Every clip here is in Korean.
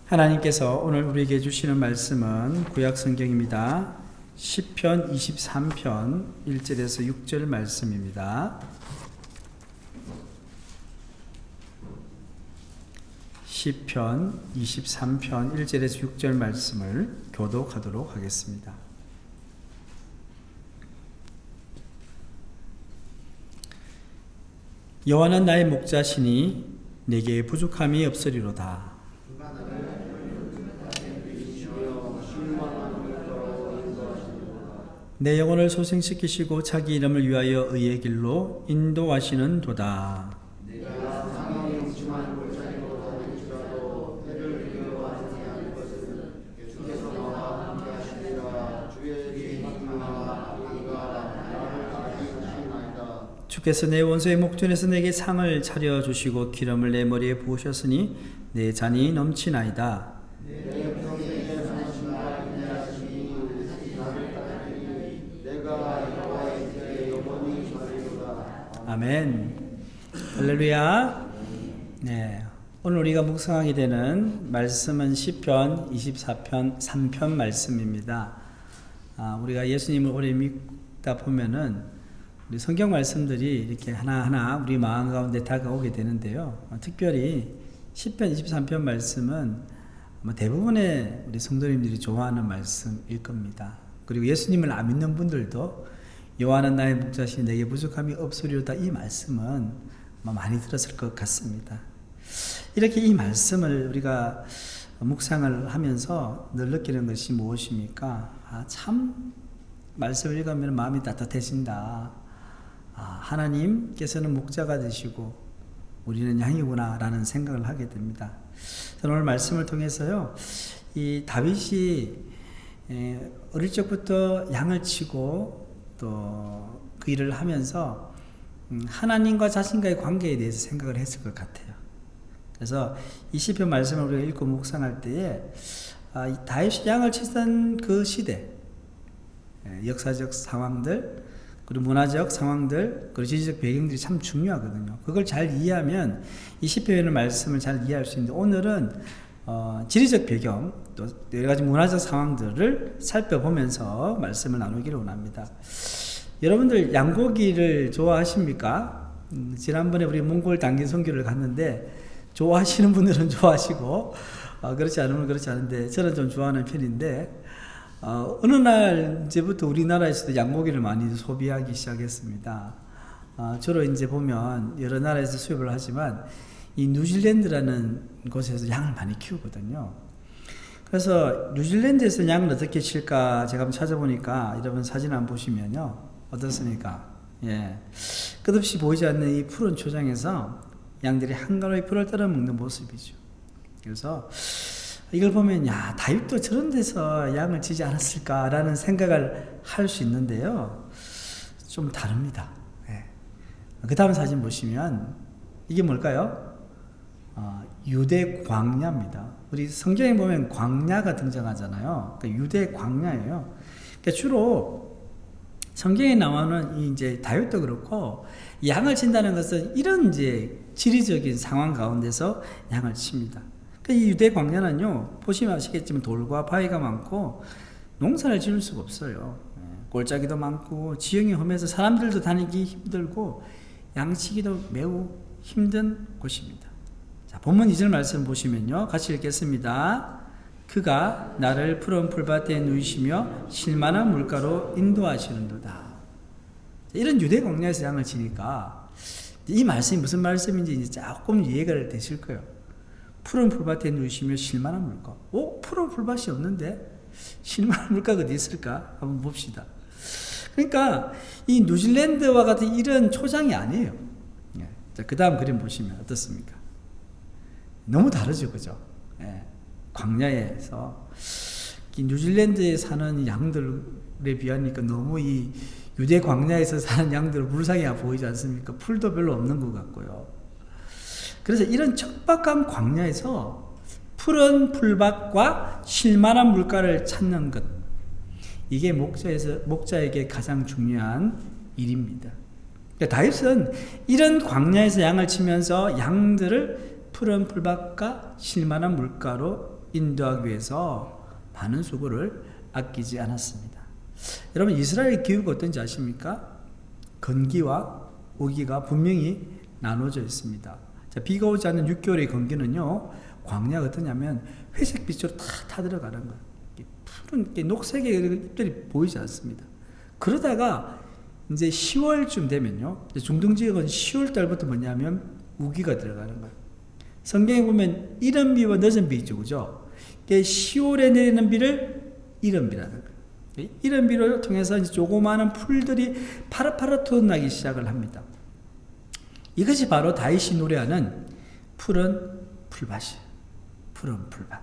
하나님께서 오늘 우리에게 주시는 말씀은 구약 성경입니다. 시편 23편 1절에서 6절 말씀입니다. 시편 23편 1절에서 6절 말씀을 교독하도록 하겠습니다. 여호와는 나의 목자시니 내게 부족함이 없으리로다. 내 영혼을 소생시키시고 자기 이름을 위하여 의의 길로 인도하시는 도다. 주께서 내 원수의 목전에서 내게 상을 차려주시고 기름을 내 머리에 부으셨으니 내 잔이 넘치나이다. 아멘. 할렐루야. 네. 오늘 우리가 묵상하게 되는 말씀은 시편 24편 3편 말씀입니다. 우리가 예수님을 오래 믿다 보면은 우리 성경 말씀들이 이렇게 하나하나 우리 마음 가운데 다가오게 되는데요. 특별히 시편 23편 말씀은 대부분의 우리 성도님들이 좋아하는 말씀일 겁니다. 그리고 예수님을 안 믿는 분들도 여호와는 나의 목자시니 내게 부족함이 없으리로다, 이 말씀은 많이 들었을 것 같습니다. 이렇게 이 말씀을 우리가 묵상을 하면서 늘 느끼는 것이 무엇입니까? 참 말씀을 읽으면 마음이 따뜻해진다. 하나님께서는 목자가 되시고 우리는 양이구나 라는 생각을 하게 됩니다. 저는 오늘 말씀을 통해서요, 이 다윗이 어릴 적부터 양을 치고 또 그 일을 하면서 하나님과 자신과의 관계에 대해서 생각을 했을 것 같아요. 그래서 이 시편 말씀을 우리가 읽고 묵상할 때에 다윗이 양을 치던 그 시대, 역사적 상황들, 그리고 문화적 상황들, 그리고 지리적 배경들이 참 중요하거든요. 그걸 잘 이해하면 이 시편의 말씀을 잘 이해할 수 있는데, 오늘은 지리적 배경, 또 여러 가지 문화적 상황들을 살펴보면서 말씀을 나누기를 원합니다. 여러분들 양고기를 좋아하십니까? 지난번에 우리 몽골 단기 선교를 갔는데 좋아하시는 분들은 좋아하시고 그렇지 않으면 그렇지 않은데 저는 좀 좋아하는 편인데, 어느 날 이제부터 우리나라에서도 양고기를 많이 소비하기 시작했습니다. 주로 이제 보면 여러 나라에서 수입을 하지만 이 뉴질랜드라는 곳에서 양을 많이 키우거든요. 그래서 뉴질랜드에서 양을 어떻게 칠까 제가 한번 찾아보니까, 여러분 사진 한번 보시면요, 어떻습니까? 예, 끝없이 보이지 않는 이 푸른 초장에서 양들이 한가로이 풀을 떨어 먹는 모습이죠. 그래서 이걸 보면 다윗도 저런 데서 양을 치지 않았을까라는 생각을 할 수 있는데요, 좀 다릅니다. 예. 그 다음 사진 보시면 이게 뭘까요? 유대 광야입니다. 우리 성경에 보면 광야가 등장하잖아요. 그러니까 유대 광야예요. 그러니까 주로 성경에 나오는 이제 다윗도 그렇고 양을 친다는 것은 이런 이제 지리적인 상황 가운데서 양을 칩니다. 이 유대 광야는요, 보시면 아시겠지만 돌과 바위가 많고 농사를 지을 수가 없어요. 골짜기도 많고 지형이 험해서 사람들도 다니기 힘들고 양치기도 매우 힘든 곳입니다. 자, 본문 2절 말씀 보시면요, 같이 읽겠습니다. 그가 나를 푸른 풀밭에 누이시며 실만한 물가로 인도하시는도다. 이런 유대 광야에서 양을 치니까 이 말씀이 무슨 말씀인지 이제 조금 이해가 되실 거예요. 푸른 풀밭에 누이시며 실만한 물가. 푸른 풀밭이 없는데 실만한 물가가 어디 있을까? 한번 봅시다. 그러니까 이 뉴질랜드와 같은 이런 초장이 아니에요. 자, 그 다음 그림 보시면 어떻습니까? 너무 다르죠, 그죠? 광야에서 이 뉴질랜드에 사는 양들에 비하니까 너무 이 유대 광야에서 사는 양들은 불쌍해 보이지 않습니까? 풀도 별로 없는 것 같고요. 그래서 이런 척박한 광야에서 푸른 풀밭과 실만한 물가를 찾는 것, 이게 목자에게 가장 중요한 일입니다. 그러니까 다윗은 이런 광야에서 양을 치면서 양들을 푸른 풀밭과 실만한 물가로 인도하기 위해서 많은 수고를 아끼지 않았습니다. 여러분, 이스라엘 기후가 어떤지 아십니까? 건기와 우기가 분명히 나눠져 있습니다. 자, 비가 오지 않는 6개월의 건기는요, 광야가 어떠냐면 회색빛으로 다 타들어가는 거예요. 푸른 녹색의 잎들이 보이지 않습니다. 그러다가 이제 10월쯤 되면요, 중동 지역은 10월 달부터 뭐냐면 우기가 들어가는 거예요. 성경에 보면 이른 비와 늦은 비 있죠, 그죠? 10월에 내리는 비를 이른 비라는 거예요. 이른 비를 통해서 이제 조그마한 풀들이 파릇파릇 나기 시작을 합니다. 이것이 바로 다윗이 노래하는 푸른 풀밭이에요. 푸른 풀밭.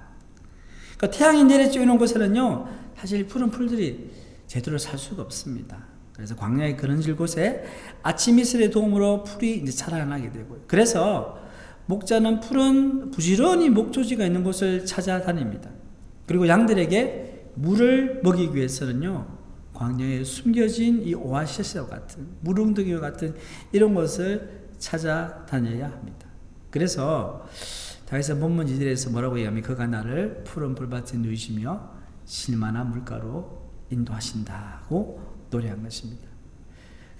그러니까 태양이 내려쬐는 곳에는요, 사실 푸른 풀들이 제대로 살 수가 없습니다. 그래서 광야의 그늘질 곳에 아침 이슬의 도움으로 풀이 이제 자라나게 되고요. 그래서 목자는 푸른 부지런히 목조지가 있는 곳을 찾아다닙니다. 그리고 양들에게 물을 먹이기 위해서는요, 광야에 숨겨진 이 오아시스와 같은 물웅덩이와 같은 이런 곳을 찾아다녀야 합니다. 그래서 다윗은 본문 2절에서 뭐라고 얘기하면 그가 나를 푸른 풀밭에 누이시며 실만한 물가로 인도하신다고 노래한 것입니다.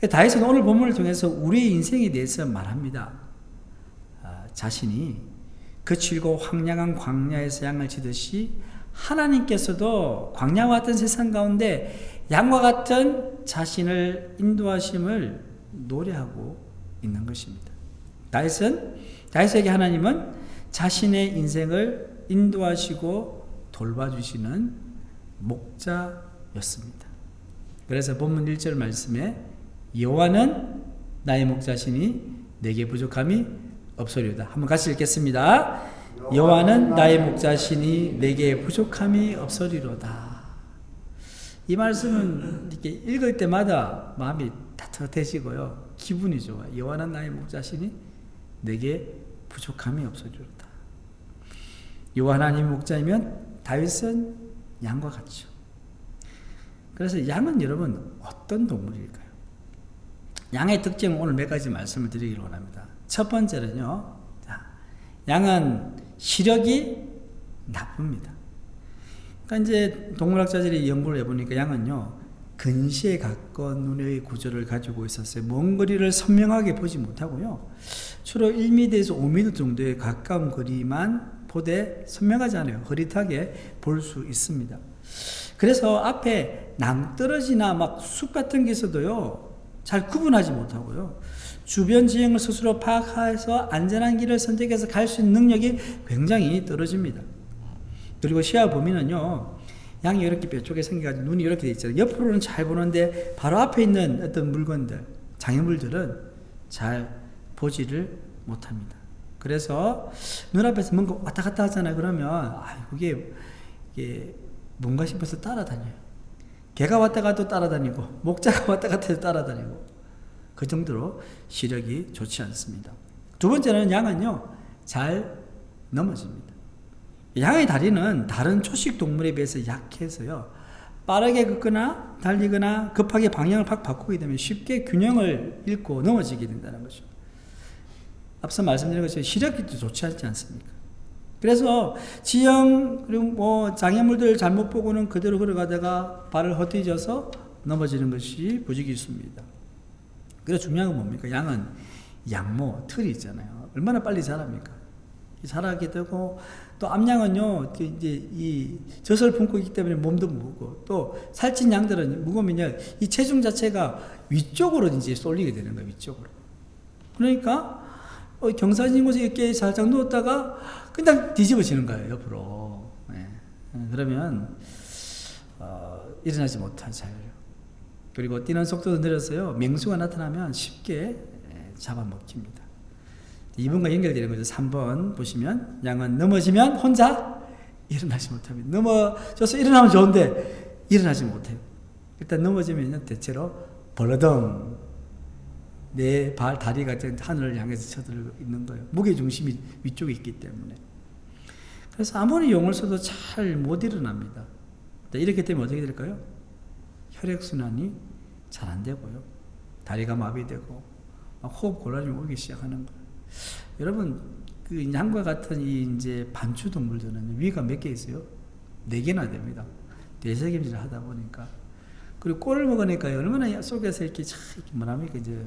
다윗은 오늘 본문을 통해서 우리의 인생에 대해서 말합니다. 자신이 거칠고 황량한 광야에서 양을 치듯이 하나님께서도 광야와 같은 세상 가운데 양과 같은 자신을 인도하심을 노래하고 있는 것입니다. 다윗에게 하나님은 자신의 인생을 인도하시고 돌봐주시는 목자였습니다. 그래서 본문 1절 말씀에 여호와는 나의 목자시니 내게 부족함이 없으리로다. 한번 같이 읽겠습니다. 여호와는 나의 목자시니 내게 부족함이 없으리로다. 이 말씀은 이렇게 읽을 때마다 마음이 따뜻해지고요, 기분이 좋아요. 여호와는 나의 목자시니 내게 부족함이 없으리로다. 여호와 하나님 목자이면 다윗은 양과 같죠. 그래서 양은 여러분 어떤 동물일까요? 양의 특징은 오늘 몇 가지 말씀을 드리기를 원합니다. 첫 번째는요, 양은 시력이 나쁩니다. 그러니까 이제 동물학자들이 연구를 해보니까 양은요, 근시에 가까운 눈의 구조를 가지고 있었어요. 먼 거리를 선명하게 보지 못하고요, 주로 1m에서 5m 정도의 가까운 거리만 보되 선명하지 않아요. 흐릿하게 볼 수 있습니다. 그래서 앞에 낭떠러지나 막 숲 같은 게 있어도요, 잘 구분하지 못하고요, 주변 지형을 스스로 파악해서 안전한 길을 선택해서 갈 수 있는 능력이 굉장히 떨어집니다. 그리고 시야 범위는요, 양이 이렇게 뾰족하게 생겨가지고 눈이 이렇게 돼 있잖아요. 옆으로는 잘 보는데 바로 앞에 있는 어떤 물건들, 장애물들은 잘 보지를 못합니다. 그래서 눈앞에서 뭔가 왔다 갔다 하잖아요. 그러면 이게 뭔가 싶어서 따라다녀요. 개가 왔다 가도 따라다니고 목자가 왔다 갔다 해도 따라다니고, 그 정도로 시력이 좋지 않습니다. 두 번째는 양은요, 잘 넘어집니다. 양의 다리는 다른 초식 동물에 비해서 약해서요, 빠르게 걷거나 달리거나 급하게 방향을 팍 바꾸게 되면 쉽게 균형을 잃고 넘어지게 된다는 거죠. 앞서 말씀드린 것처럼 시력이 좋지 않지 않습니까? 그래서 지형 그리고 뭐 장애물들 잘못 보고는 그대로 걸어가다가 발을 헛디뎌서 넘어지는 것이 부지기수입니다. 그래서 중요한 건 뭡니까? 양은 양모, 틀이 있잖아요. 얼마나 빨리 자랍니까? 자라게 되고, 또 암양은요, 이제 이 젖을 품고 있기 때문에 몸도 무겁고, 또 살찐 양들은 무거우면 이 체중 자체가 위쪽으로 이제 쏠리게 되는 거예요, 위쪽으로. 그러니까 경사진 곳에 이렇게 살짝 누웠다가 그냥 뒤집어지는 거예요, 옆으로. 네. 그러면 일어나지 못한 자예요. 그리고 뛰는 속도도 느려서요, 맹수가 나타나면 쉽게 잡아먹힙니다. 2번과 연결되는 거죠. 3번 보시면 양은 넘어지면 혼자 일어나지 못합니다. 넘어져서 일어나면 좋은데 일어나지 못해요. 일단 넘어지면 대체로 벌러덩 내 발, 다리가 하늘을 향해서 쳐들고 있는 거예요. 무게중심이 위쪽에 있기 때문에. 그래서 아무리 용을 써도 잘 못 일어납니다. 이렇게 되면 어떻게 될까요? 혈액순환이 잘 안 되고요, 다리가 마비되고 호흡 곤란이 오기 시작하는 거예요. 여러분, 그 양과 같은 이 이제 반추 동물들은 위가 몇 개 있어요? 4개나 됩니다. 대세김질을 하다 보니까. 그리고 꼴을 먹으니까 얼마나 속에서 이렇게 뭐랍니까, 이제,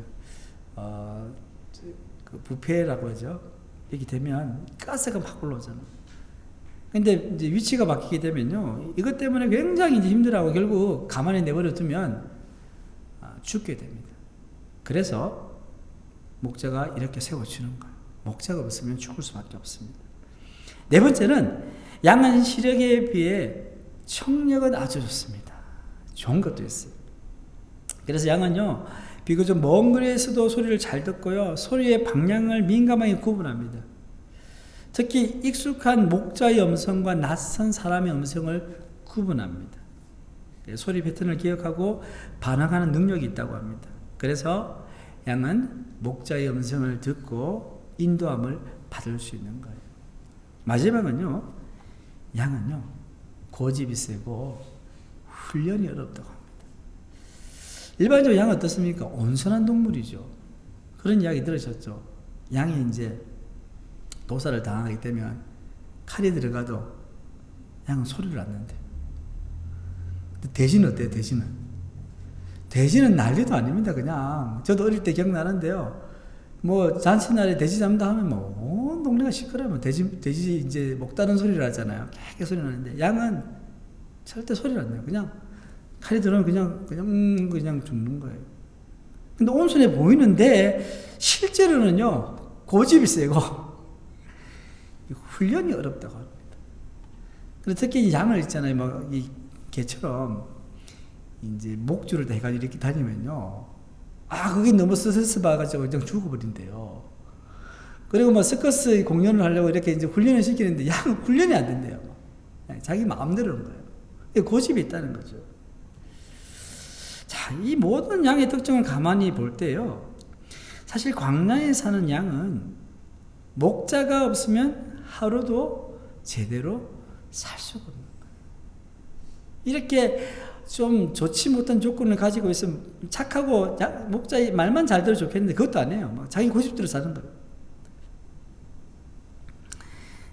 그 부패라고 하죠. 이렇게 되면 가스가 막 올라오잖아. 근데 이제 위치가 바뀌게 되면요, 이것 때문에 굉장히 이제 힘들어하고 결국 가만히 내버려 두면 죽게 됩니다. 그래서 목자가 이렇게 세워주는 거예요. 목자가 없으면 죽을 수밖에 없습니다. 네 번째는 양은 시력에 비해 청력은 아주 좋습니다. 좋은 것도 있어요. 그래서 양은요, 비교적 먼 거리에서도 소리를 잘 듣고요, 소리의 방향을 민감하게 구분합니다. 특히 익숙한 목자의 음성과 낯선 사람의 음성을 구분합니다. 소리 패턴을 기억하고 반응하는 능력이 있다고 합니다. 그래서 양은 목자의 음성을 듣고 인도함을 받을 수 있는 거예요. 마지막은요, 양은요, 고집이 세고 훈련이 어렵다고 합니다. 일반적으로 양은 어떻습니까? 온순한 동물이죠. 그런 이야기 들으셨죠? 양이 이제 도살을 당하게 되면 칼이 들어가도 양은 소리를 안 낸대요. 돼지는 어때요? 돼지는 난리도 아닙니다. 그냥 저도 어릴 때 기억나는데요, 뭐 잔치날에 돼지 잡는다 하면 뭐 온 동네가 시끄러우면 돼지 이제 목 다는 소리를 하잖아요. 깨끗 소리 나는데 양은 절대 소리를 안 내요. 그냥 칼이 들어오면 그냥 죽는 거예요. 근데 온순해 보이는데 실제로는요, 고집이 세고 훈련이 어렵다고 합니다. 그리고 특히 양을 있잖아요, 뭐 이 개처럼 이제 목줄을 해가지고 이렇게 다니면요, 그게 너무 스트레스 받아가지고 그냥 죽어버린대요. 그리고 뭐 서커스 공연을 하려고 이렇게 이제 훈련을 시키는데 양은 훈련이 안 된대요. 자기 마음대로 하는 거예요. 고집이 있다는 거죠. 자, 이 모든 양의 특징을 가만히 볼 때요, 사실 광야에 사는 양은 목자가 없으면 하루도 제대로 살 수가 없는 거예요. 이렇게 좀 좋지 못한 조건을 가지고 있으면 착하고 목자의 말만 잘 들어 좋겠는데 그것도 안 해요. 막 자기 고집대로 사는 거예요.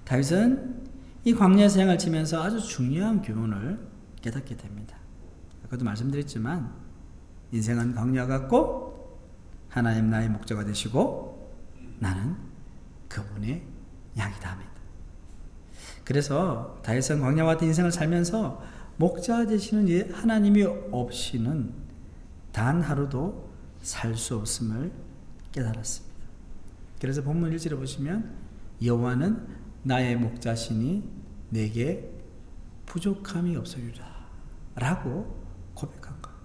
다윗은 이 광야에서 양을 치면서 아주 중요한 교훈을 깨닫게 됩니다. 아까도 말씀드렸지만 인생은 광야 같고 하나님 나의 목자가 되시고 나는 그분의 양이다 합니다. 그래서 다윗은 광야와 같은 인생을 살면서 목자 되시는 하나님이 없이는 단 하루도 살 수 없음을 깨달았습니다. 그래서 본문 1절에 보시면 여호와는 나의 목자시니 내게 부족함이 없으리라 라고 고백한 거예요.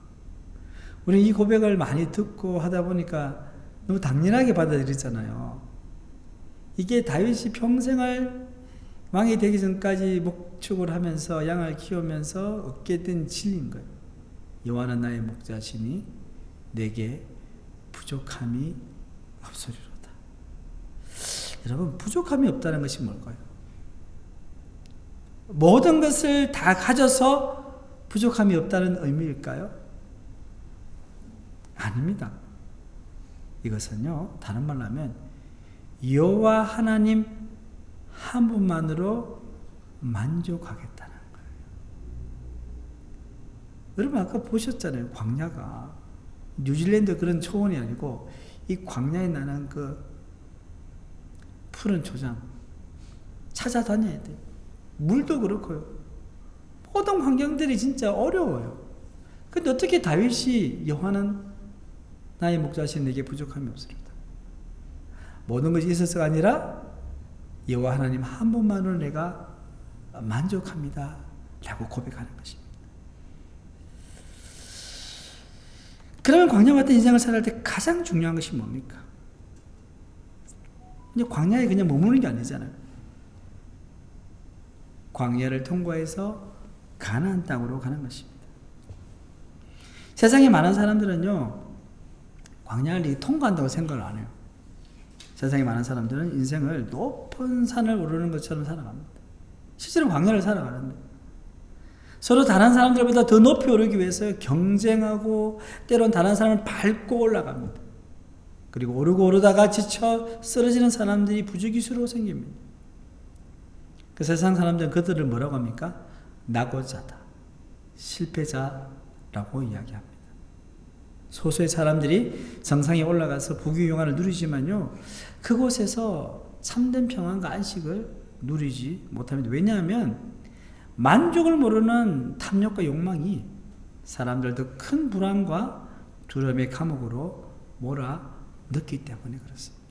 우리는 이 고백을 많이 듣고 하다 보니까 너무 당연하게 받아들이잖아요. 이게 다윗이 평생을 왕이 되기 전까지 목축을 하면서 양을 키우면서 얻게 된 진리인 거예요. 여호와는 나의 목자시니 내게 부족함이 없으리로다. 여러분, 부족함이 없다는 것이 뭘까요? 모든 것을 다 가져서 부족함이 없다는 의미일까요? 아닙니다. 이것은요, 다른 말로 하면 여호와 하나님 한 분만으로 만족하겠다는 거예요. 여러분 아까 보셨잖아요. 광야가 뉴질랜드 그런 초원이 아니고 이 광야에 나는 그 푸른 초장 찾아다녀야 돼요. 물도 그렇고요. 모든 환경들이 진짜 어려워요. 근데 어떻게 다윗이 여호와는 나의 목자신 내게 부족함이 없으리로다. 모든 것이 있어서가 아니라 여호와 하나님 한 분만으로 내가 만족합니다 라고 고백하는 것입니다. 그러면 광야 같은 인생을 살아갈 때 가장 중요한 것이 뭡니까? 근데 광야에 그냥 머무는 게 아니잖아요. 광야를 통과해서 가나안 땅으로 가는 것입니다. 세상에 많은 사람들은요, 광야를 통과한다고 생각을 안 해요. 세상에 많은 사람들은 인생을 높은 산을 오르는 것처럼 살아갑니다. 실제로 광야를 살아가는데 서로 다른 사람들보다 더 높이 오르기 위해서 경쟁하고 때론 다른 사람을 밟고 올라갑니다. 그리고 오르고 오르다가 지쳐 쓰러지는 사람들이 부지기수로 생깁니다. 그 세상 사람들은 그들을 뭐라고 합니까? 낙오자다, 실패자라고 이야기합니다. 소수의 사람들이 정상에 올라가서 부귀영화를 누리지만요, 그곳에서 참된 평안과 안식을 누리지 못합니다. 왜냐하면 만족을 모르는 탐욕과 욕망이 사람들 더 큰 불안과 두려움의 감옥으로 몰아넣기 때문에 그렇습니다.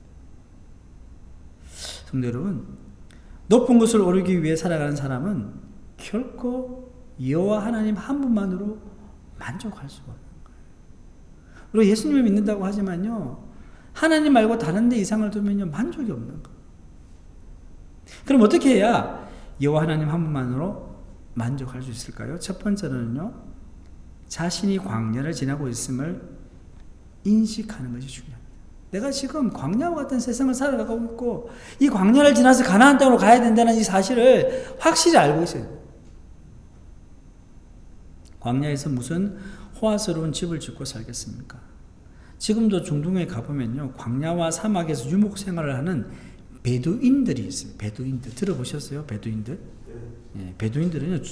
성도 여러분, 높은 곳을 오르기 위해 살아가는 사람은 결코 여호와 하나님 한 분만으로 만족할 수가 없는 거예요. 우리가 예수님을 믿는다고 하지만요, 하나님 말고 다른 데 이상을 두면요 만족이 없는 거예요. 그럼 어떻게 해야 여호와 하나님 한 분만으로 만족할 수 있을까요? 첫 번째는요, 자신이 광야를 지나고 있음을 인식하는 것이 중요합니다. 내가 지금 광야와 같은 세상을 살아가고 있고 이 광야를 지나서 가나안 땅으로 가야 된다는 이 사실을 확실히 알고 있어요. 광야에서 무슨 호화스러운 집을 짓고 살겠습니까? 지금도 중동에 가보면요, 광야와 사막에서 유목 생활을 하는 베두인들이 있어요. 베두인들 들어보셨어요? 베두인들? 예, 베두인들은요,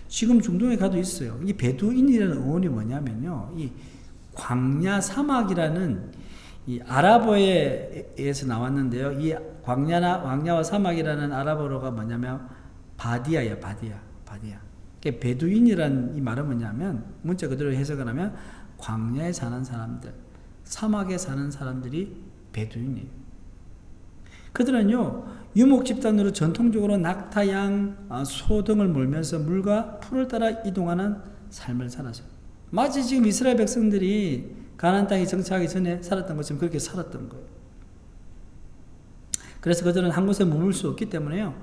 지금 중동에 가도 있어요. 이 베두인이라는 어원이 뭐냐면요, 이 광야 사막이라는 이 아랍어에서 나왔는데요. 이 광야와 사막이라는 아랍어가 뭐냐면 바디아예요. 바디아. 베두인이라는 이 말은 뭐냐면 문자 그대로 해석을 하면 광야에 사는 사람들, 사막에 사는 사람들이 베두인이에요. 그들은요, 유목 집단으로 전통적으로 낙타, 양, 소 등을 몰면서 물과 풀을 따라 이동하는 삶을 살았어요. 마치 지금 이스라엘 백성들이 가나안 땅에 정착하기 전에 살았던 것처럼 그렇게 살았던 거예요. 그래서 그들은 한 곳에 머물 수 없기 때문에요,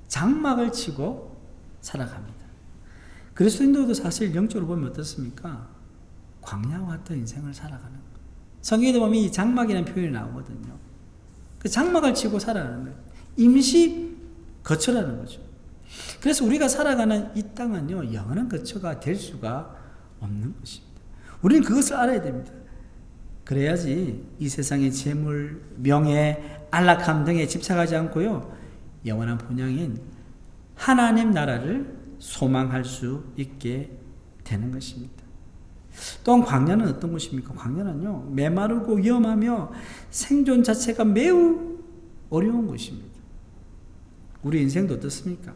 장막을 치고 살아갑니다. 그리스도인들도 사실 영적으로 보면 어떻습니까? 광야와 같은 인생을 살아가는 거예요. 성경에 보면 이 장막이라는 표현이 나오거든요. 그 장막을 치고 살아가는 거예요. 임시 거처라는 거죠. 그래서 우리가 살아가는 이 땅은요, 영원한 거처가 될 수가 없는 것입니다. 우리는 그것을 알아야 됩니다. 그래야지 이 세상의 재물, 명예, 안락함 등에 집착하지 않고요, 영원한 본향인 하나님 나라를 소망할 수 있게 되는 것입니다. 또한 광야는 어떤 곳입니까? 광야는요, 메마르고 위험하며 생존 자체가 매우 어려운 곳입니다. 우리 인생도 어떻습니까?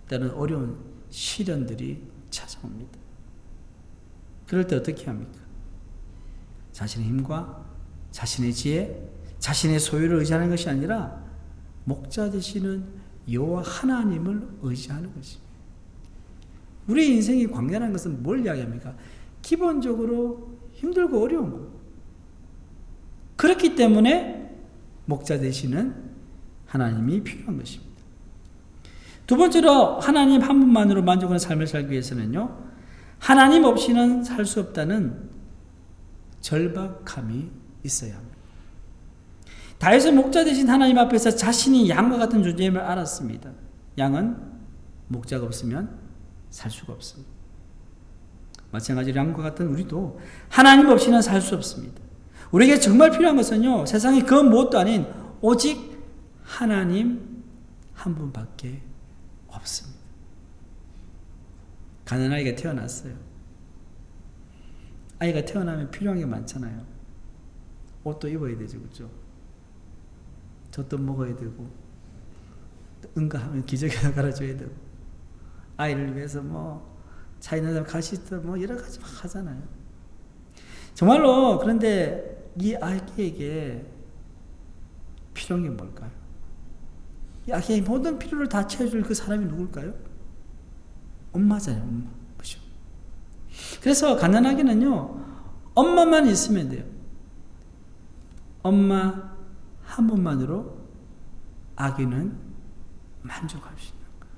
때로는 어려운 시련들이 찾아옵니다. 그럴 때 어떻게 합니까? 자신의 힘과 자신의 지혜, 자신의 소유를 의지하는 것이 아니라 목자 되시는 여호와 하나님을 의지하는 것입니다. 우리 인생이 광야라는 것은 뭘 이야기합니까? 기본적으로 힘들고 어려운 거. 그렇기 때문에 목자 되시는 하나님이 필요한 것입니다. 두 번째로, 하나님 한 분만으로 만족하는 삶을 살기 위해서는요, 하나님 없이는 살 수 없다는 절박함이 있어야 합니다. 다윗은 목자 되신 하나님 앞에서 자신이 양과 같은 존재임을 알았습니다. 양은 목자가 없으면 살 수가 없습니다. 마찬가지로 양과 같은 우리도 하나님 없이는 살 수 없습니다. 우리에게 정말 필요한 것은요, 세상에 그 무엇도 아닌 오직 하나님 한 분밖에 없습니다. 가난아이가 태어났어요. 아이가 태어나면 필요한 게 많잖아요. 옷도 입어야 되죠, 그렇죠? 젖도 먹어야 되고, 응가하면 기저귀도 갈아줘야 되고, 아이를 위해서 차 있는 사람 가시도 여러 가지 막 하잖아요. 정말로. 그런데 이 아기에게 필요한 게 뭘까요? 이 아기의 모든 필요를 다 채워줄 그 사람이 누굴까요? 엄마잖아요, 엄마. 그죠? 그래서 가난하게는요, 엄마만 있으면 돼요. 엄마 한 분만으로 아기는 만족할 수 있는 거예요.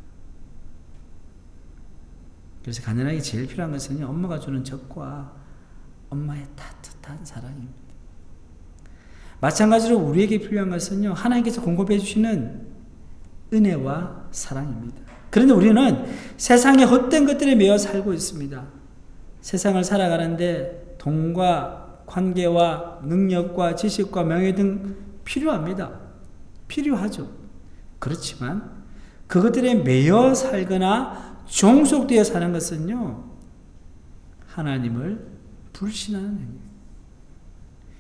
그래서 가난하게 제일 필요한 것은요, 엄마가 주는 젖과 엄마의 따뜻한 사랑입니다. 마찬가지로 우리에게 필요한 것은요, 하나님께서 공급해 주시는 은혜와 사랑입니다. 그런데 우리는 세상의 헛된 것들에 매여 살고 있습니다. 세상을 살아가는데 돈과 관계와 능력과 지식과 명예 등 필요합니다. 필요하죠. 그렇지만 그것들에 매여 살거나 종속되어 사는 것은요, 하나님을 불신하는 행위예요.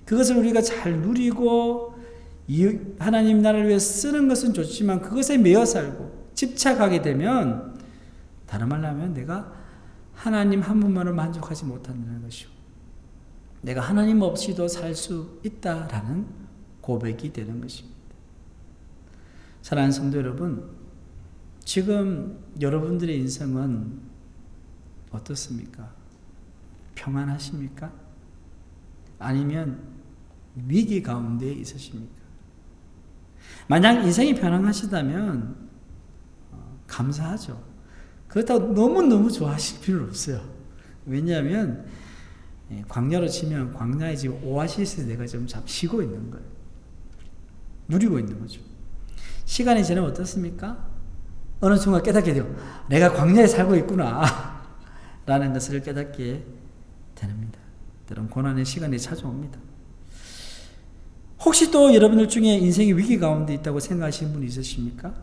그것을 우리가 잘 누리고 하나님 나라를 위해 쓰는 것은 좋지만 그것에 매여 살고 집착하게 되면, 다른 말로 하면 내가 하나님 한 분만으로 만족하지 못한다는 것이요, 내가 하나님 없이도 살 수 있다라는 고백이 되는 것입니다. 사랑하는 성도 여러분, 지금 여러분들의 인생은 어떻습니까? 평안하십니까? 아니면 위기 가운데 있으십니까? 만약 인생이 편안하시다면 감사하죠. 그렇다고 너무너무 좋아하실 필요 없어요. 왜냐하면 광야로 치면 광야의 지금 오아시스에 내가 좀 쉬고 있는 거예요. 누리고 있는 거죠. 시간이 지나면 어떻습니까? 어느 순간 깨닫게 돼요. 내가 광야에 살고 있구나 라는 것을 깨닫게 됩니다. 때론 고난의 시간이 찾아옵니다. 혹시 또 여러분들 중에 인생의 위기 가운데 있다고 생각하시는 분이 있으십니까?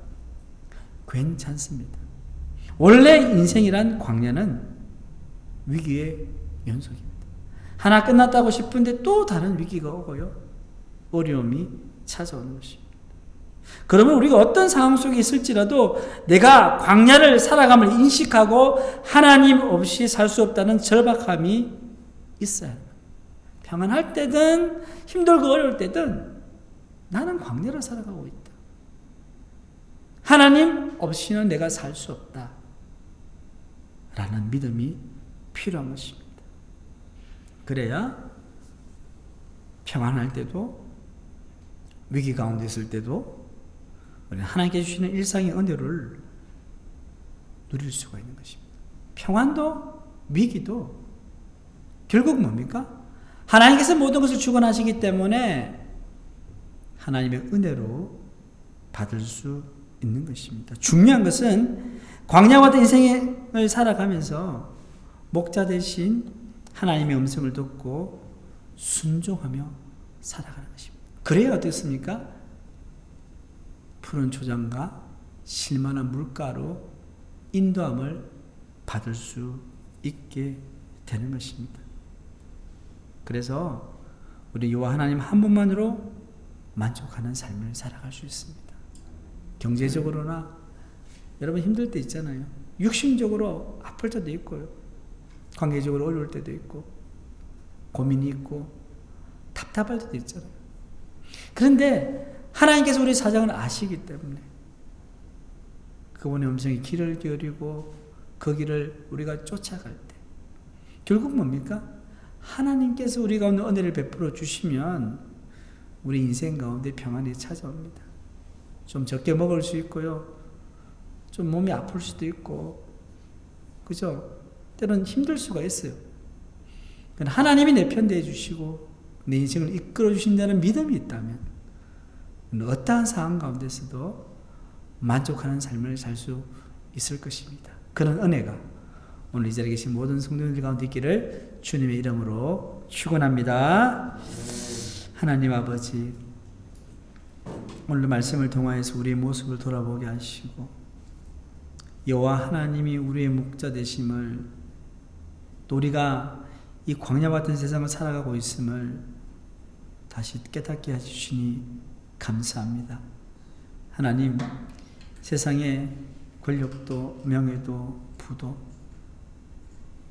괜찮습니다. 원래 인생이란 광야는 위기의 연속입니다. 하나 끝났다고 싶은데 또 다른 위기가 오고요, 어려움이 찾아오는 것입니다. 그러면 우리가 어떤 상황 속에 있을지라도 내가 광야를 살아감을 인식하고 하나님 없이 살 수 없다는 절박함이 있어야 합니다. 평안할 때든 힘들고 어려울 때든 나는 광야를 살아가고 있다. 하나님 없이는 내가 살 수 없다 라는 믿음이 필요한 것입니다. 그래야 평안할 때도 위기 가운데 있을 때도 하나님께 주시는 일상의 은혜를 누릴 수가 있는 것입니다. 평안도 위기도 결국 뭡니까? 하나님께서 모든 것을 주관하시기 때문에 하나님의 은혜로 받을 수 있는 것입니다. 중요한 것은 광야와 같은 인생을 살아가면서 목자 대신 하나님의 음성을 듣고 순종하며 살아가는 것입니다. 그래야 어떻습니까? 푸른 초장과 실만한 물가로 인도함을 받을 수 있게 되는 것입니다. 그래서 우리 여호와 하나님 한 분만으로 만족하는 삶을 살아갈 수 있습니다. 경제적으로나 여러분 힘들 때 있잖아요. 육신적으로 아플 때도 있고요, 관계적으로 어려울 때도 있고, 고민이 있고, 답답할 때도 있잖아요. 그런데 하나님께서 우리 사정을 아시기 때문에 그분의 음성에 귀를 기울이고 그 길을 우리가 쫓아갈 때 결국 뭡니까? 하나님께서 우리 가운데 은혜를 베풀어 주시면 우리 인생 가운데 평안이 찾아옵니다. 좀 적게 먹을 수 있고요, 좀 몸이 아플 수도 있고, 그죠? 때로는 힘들 수가 있어요. 하나님이 내 편 되어 주시고 내 인생을 이끌어 주신다는 믿음이 있다면 어떠한 상황 가운데서도 만족하는 삶을 살 수 있을 것입니다. 그런 은혜가 오늘 이 자리에 계신 모든 성도님들 가운데 있기를 주님의 이름으로 축원합니다. 하나님 아버지, 오늘 말씀을 통하여서 우리의 모습을 돌아보게 하시고 여호와 하나님이 우리의 목자 되심을, 또 우리가 이 광야 같은 세상을 살아가고 있음을 다시 깨닫게 해주시니 감사합니다. 하나님, 세상의 권력도 명예도 부도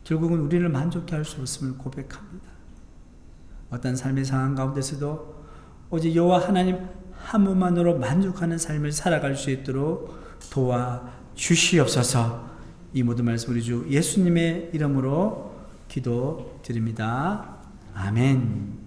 결국은 우리를 만족케 할 수 없음을 고백합니다. 어떤 삶의 상황 가운데서도 오직 여호와 하나님 한 분만으로 만족하는 삶을 살아갈 수 있도록 도와주시옵소서. 이 모든 말씀 우리 주 예수님의 이름으로 기도드립니다. 아멘.